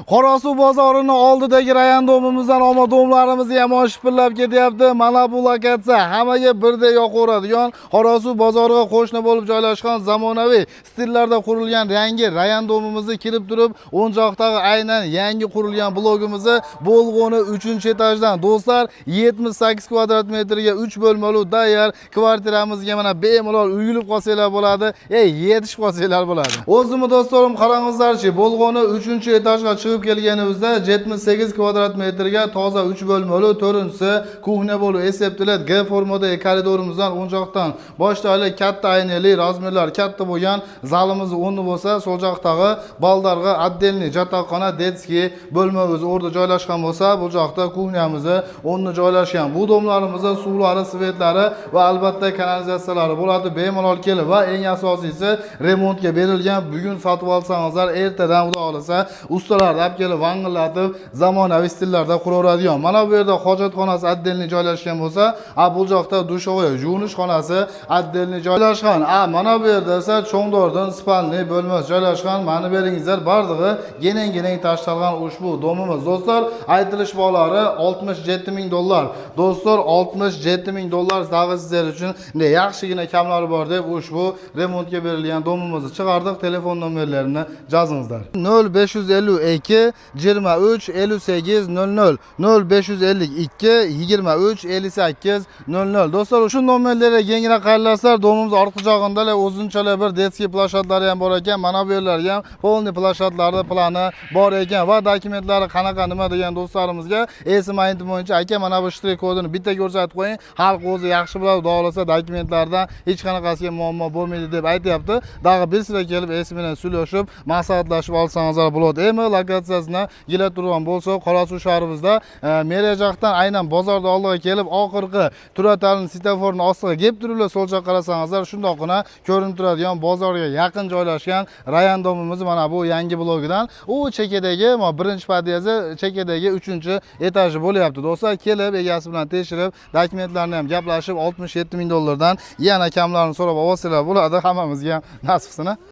Qorasuv bozorini oldidagi rayon domimizdan omadonlarimizni ham oshpirlab ketyapti. Mana bu lokatsiya hammaga birdek yoqaveradigan Qorasuv bozoriga qo'shni bo'lib joylashgan zamonaviy stillarda qurilgan yangi rayon domimizga kirib turib, o'njoqdagi aynan yangi qurilgan blogimizni Bolg'oni 3-etajdan do'stlar 78 kvadrat metrga 3 bo'lmali tayyor kvartiramizga mana bemalol uyilib qolsanglar bo'ladi, yetishib qolsanglar bo'ladi. O'zimni do'stlarim qarangizlarchi, Bolg'oni 3-etajga chiqib kelganimizda 78 kvadrat metrga toza 3 bo'lmali, to'rinchisi kuxnya bo'lib eseptilet G formadagi koridorimizdan o'njoqdan boshlaylik katta aynali razmerlar katta bo'lgan zalimiz o'rni bo'lsa, so'l joqdagi baldarga отдельный jatoqxona detskiy bo'lmamiz o'rda joylashgan bo'lsa, bu joqda kuxnyamizni o'rni joylashgan. Bu domlarimizda suvlari, svetlari va albatta kanalizatsiyalari bo'ladi. Bemalol kelib va eng asosiysi remontga berilgan. Bugun sotib olsangizlar, ertadan xudo xolasa ustalar olib kelib vangillatib zamonaviy stillarda quraveradigan. Mana bu yerda hojatxonasi отдельный joylashgan bo'lsa, bu joqda dushovoy yuvinish xonasi отдельный joylashgan. Mana bu yerda esa cho'ngdordan spalniy bo'lmas joylashgan. Mana beringizlar bardig'i geneng tashlangan ushbu domimiz. Do'stlar, aytilish bo'lari $67,000. Do'stlar, $67,000 dag'i sizlar uchun yaxshigina kamlari bor deb ushbu remontga berilgan domimizni chiqardik. Telefon nomerlarini yozingizlar. 0552 23 58 00 0552 23 58 00. Do'stlar, shu nomerlarga kengina qaylarlar, domimiz orqa jog'ida o'zinchalik bir detskiy plashatlari ham bor ekan. Mana bu yerlarga ham polni plashatlarda plani bor ekan va dokumentlari qanaqa nima degan do'stlarimizga esim-aytim bo'yicha aka mana bu shtrix kodini bitta ko'rsatib qo'ying. Xalq o'zi yaxshi biladi, xohlasa dokumentlardan hech qanaqasiga muammo bo'lmaydi deb aytyapti. Dag'i bizga kelib esim bilan suylashib, maslahatlashib olsangizlar bo'ladi. Lokatsiyasini gila turgan bo'lsa, Qorasuv shahrimizda Merajaqdan aynan bozorda oldiga kelib, oxirgi Turatalin svetoforning ostiga kelib turiblar, so'lcha qarasangizlar shundoqqina ko'rinib turadigan bozorga yaqin joylashgan rayon domimiz mana bu yangi blogidan. U chekadagi, birinchi pod'ezdi, chekadagi 3-etaji bo'lyapti. Do'stlar, kelib egasi bilan tekshirib, dokumentlarni ham gaplashib $67,000 dan yana kamlarini so'rab olsalar bo'ladi. Hammamizga ham nasibsini.